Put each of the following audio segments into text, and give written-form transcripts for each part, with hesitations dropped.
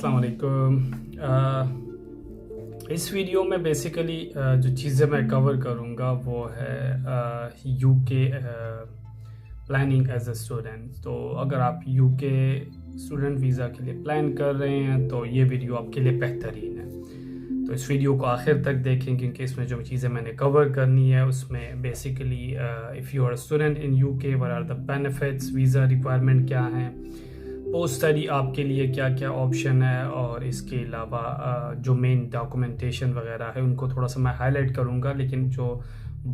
अस्सलाम वालेकुम। इस वीडियो में बेसिकली जो चीज़ें मैं कवर करूँगा वो है UK planning as a student. तो अगर आप यूके स्टूडेंट वीज़ा के लिए प्लान कर रहे हैं तो ये वीडियो आपके लिए बेहतरीन है। तो इस वीडियो को आखिर तक देखें क्योंकि इसमें जो चीज़ें मैंने कवर करनी है उसमें basically if you are student in UK what are the benefits, visa requirement क्या हैं, पोस्ट स्टडी आपके लिए क्या क्या ऑप्शन है, और इसके अलावा जो मेन डॉक्यूमेंटेशन वगैरह है उनको थोड़ा सा मैं हाईलाइट करूँगा, लेकिन जो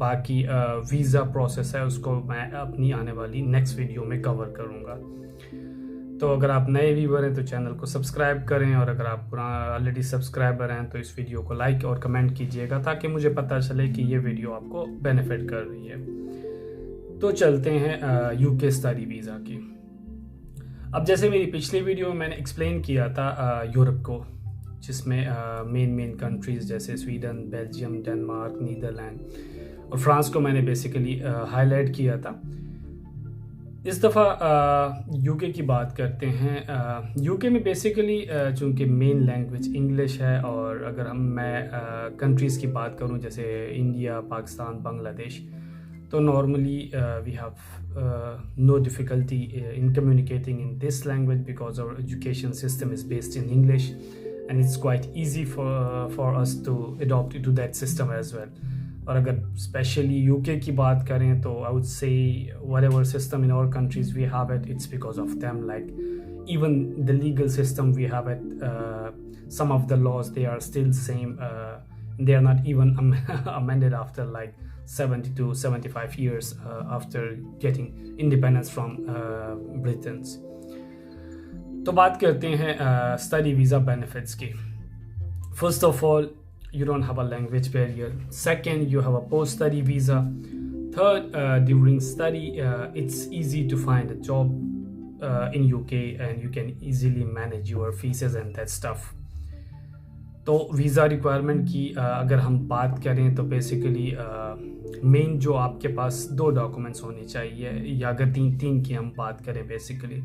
बाकी वीज़ा प्रोसेस है उसको मैं अपनी आने वाली नेक्स्ट वीडियो में कवर करूँगा। तो अगर आप नए व्यूवर हैं तो चैनल को सब्सक्राइब करें, और अगर आप ऑलरेडी सब्सक्राइबर हैं तो इस वीडियो को लाइक और कमेंट कीजिएगा ताकि मुझे पता चले कि ये वीडियो आपको बेनिफिट कर रही है। तो चलते हैं यूके स्टडी वीज़ा की। अब जैसे मेरी पिछली वीडियो में मैंने एक्सप्लेन किया था यूरोप को, जिसमें मेन कंट्रीज़ जैसे स्वीडन, बेल्जियम, डेनमार्क, नीदरलैंड और फ्रांस को मैंने बेसिकली हाईलाइट किया था। इस दफ़ा यूके की बात करते हैं। यूके में बेसिकली चूँकि मेन लैंग्वेज इंग्लिश है, और अगर मैं कंट्रीज़ की बात करूँ जैसे इंडिया, पाकिस्तान, बांग्लादेश, तो normally we have no difficulty in communicating in this language because our education system is based in English, and it's quite easy for us to adopt to that system as well. और अगर specially UK की बात करें तो I would say whatever system in our countries we have it's because of them. Like even the legal system we have some of the laws they are still same. They are not even amended after like 70 to 75 years after getting independence from Britain. तो बात करते हैं study visa benefits की। First of all, you don't have a language barrier. Second, you have a post-study visa. Third, during study, it's easy to find a job in UK, and you can easily manage your fees and that stuff. तो visa requirement की अगर हम बात करें तो basically main जो आपके पास दो डॉक्यूमेंट्स होने चाहिए, या अगर तीन की हम बात करें बेसिकली,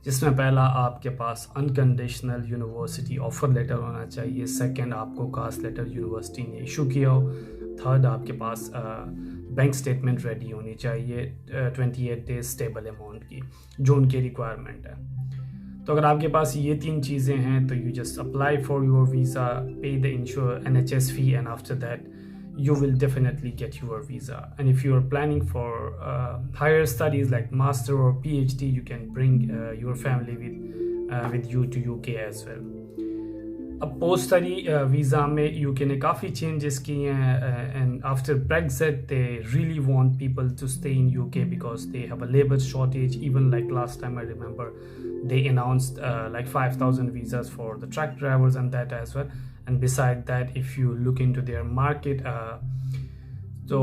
जिसमें पहला आपके पास अनकंडीशनल यूनिवर्सिटी ऑफर लेटर होना चाहिए। सेकंड, आपको कास्ट लेटर यूनिवर्सिटी ने इशू किया हो। थर्ड, आपके पास बैंक स्टेटमेंट रेडी होनी चाहिए 28 डेज स्टेबल अमाउंट की, जो उनकी रिक्वायरमेंट है। तो अगर आपके पास ये तीन चीज़ें हैं तो you just apply for your visa, पे the NHS fee, and after that you will definitely get your visa. And if you are planning for higher studies like master or PhD, you can bring your family with you to UK as well. अब post study visa में UK ने काफ़ी changes किए हैं, and after Brexit they really want people to stay in UK because they have a labour shortage. Even like last time I remember they announced like 5,000 visas for the truck drivers and that as well. And beside that, if you look into their market, so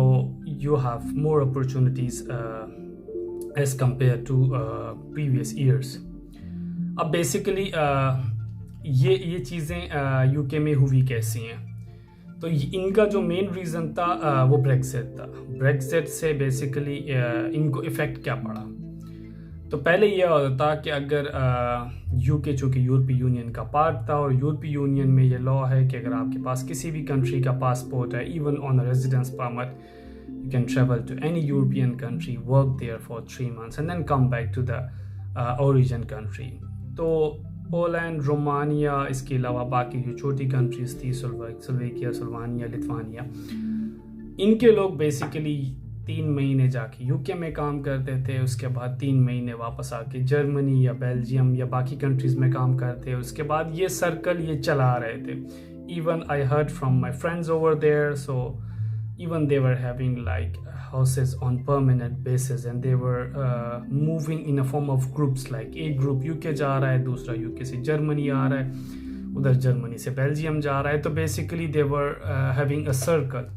you have more opportunities as compared to previous years. अब basically ये चीज़ें UK में हुई कैसी हैं, तो इनका जो मेन रीज़न था वो ब्रेक्सिट था। ब्रेक्सिट से बेसिकली इनको इफ़ेक्ट क्या पड़ा, तो पहले यह होता था कि अगर यूके चूँकि यूरोपीय यूनियन का पार्ट था, और यूरोपीय यूनियन में ये लॉ है कि अगर आपके पास किसी भी कंट्री का पासपोर्ट है, even on a residence permit, you can travel to any European country, work there for 3 months and then come back to the origin country. तो पोलैंड, रोमानिया, इसके अलावा बाकी जो छोटी कंट्रीज थी, स्लोवेकिया, स्लोवानिया, लिथुआनिया, इनके लोग बेसिकली 3 महीने जाके यूके में काम करते थे, उसके बाद 3 महीने वापस आके जर्मनी या बेल्जियम या बाकी कंट्रीज़ में काम करते, उसके बाद ये सर्कल ये चला रहे थे। Even I heard from my friends over there, so even they were having like houses on permanent basis, and they were moving in a form of groups. Like एक ग्रुप यूके जा रहा है, दूसरा UK से Germany आ रहा है, उधर Germany से बेल्जियम जा रहा है। तो basically they were having a circle.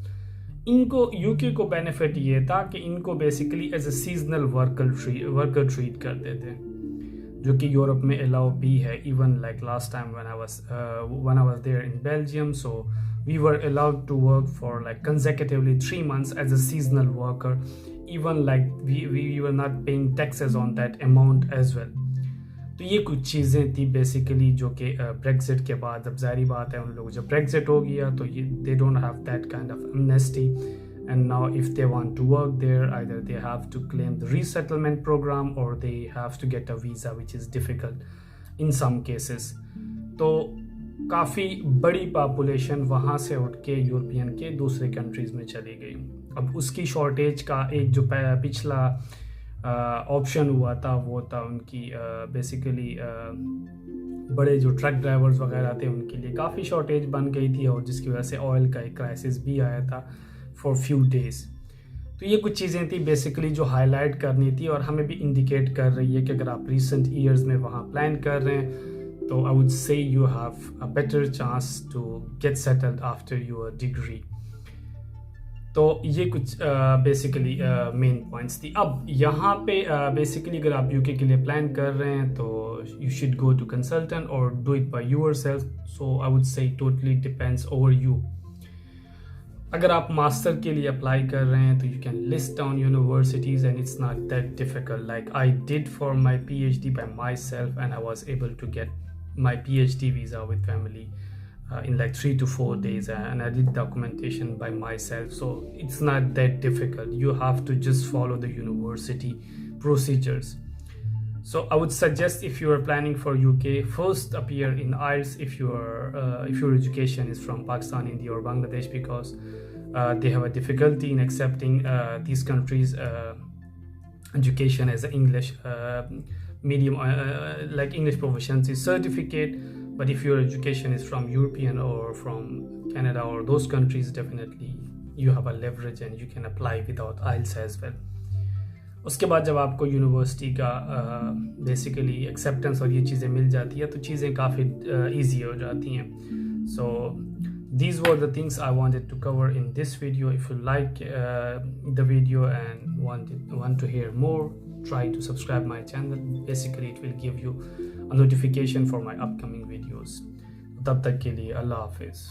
इनको यूके को बेनिफिट ये था कि इनको basically as a seasonal worker treat करते थे, जो कि यूरोप में अलाउ भी है। Even like last time when I was there in Belgium, so we were allowed to work for like consecutively 3 months as a seasonal worker. Even like we were not paying taxes on that amount as well. तो ये कुछ चीज़ें थी basically जो कि Brexit के बाद, अब ज़ाहिर बात है उन लोग जब ब्रेग्जिट हो गया तो ये they don't have that kind of amnesty, and now if they want to work there either they have to claim the resettlement program or they have to get a visa, which is difficult in some cases. तो काफ़ी बड़ी population वहाँ से उठ के European के दूसरे countries में चली गई। अब उसकी शॉर्टेज का एक जो पिछला ऑप्शन हुआ था वो था उनकी बेसिकली बड़े जो ट्रक ड्राइवर्स वगैरह थे उनके लिए काफ़ी शॉर्टेज बन गई थी, और जिसकी वजह से ऑयल का एक क्राइसिस भी आया था फॉर फ्यू डेज। तो ये कुछ चीज़ें थी बेसिकली जो हाईलाइट करनी थी, और हमें भी इंडिकेट कर रही है कि अगर आप रिसेंट ईयर्स में वहाँ प्लान कर रहे हैं तो I would say you have a better chance to get settled after your degree. तो ये कुछ बेसिकली मेन पॉइंट्स थी। अब यहाँ पे बेसिकली अगर आप यूके के लिए प्लान कर रहे हैं तो you should go to consultant और do it by yourself. So I would say totally depends over you. अगर आप मास्टर के लिए अप्लाई कर रहे हैं तो you can list down universities and it's not that difficult, like I did for my PhD by myself and I was able to get my PhD visa with family in like 3 to 4 days, and I did documentation by myself, so it's not that difficult. You have to just follow the university procedures. So I would suggest if you are planning for UK, first appear in IELTS if your education is from Pakistan, India or Bangladesh, because they have a difficulty in accepting these countries education as an English medium, like English proficiency certificate. But if your education is from European or from Canada or those countries, definitely you have a leverage and you can apply without IELTS as well. उसके बाद जब आपको university का basically acceptance और ये चीज़ें मिल जाती है तो चीज़ें काफ़ी ईजी हो जाती हैं। सो these were the things I wanted to cover in this video. If you like the video and want to hear more, try to subscribe my channel. Basically it will give you a notification for my upcoming videos. तब तक के लिए अल्लाह हाफिज़।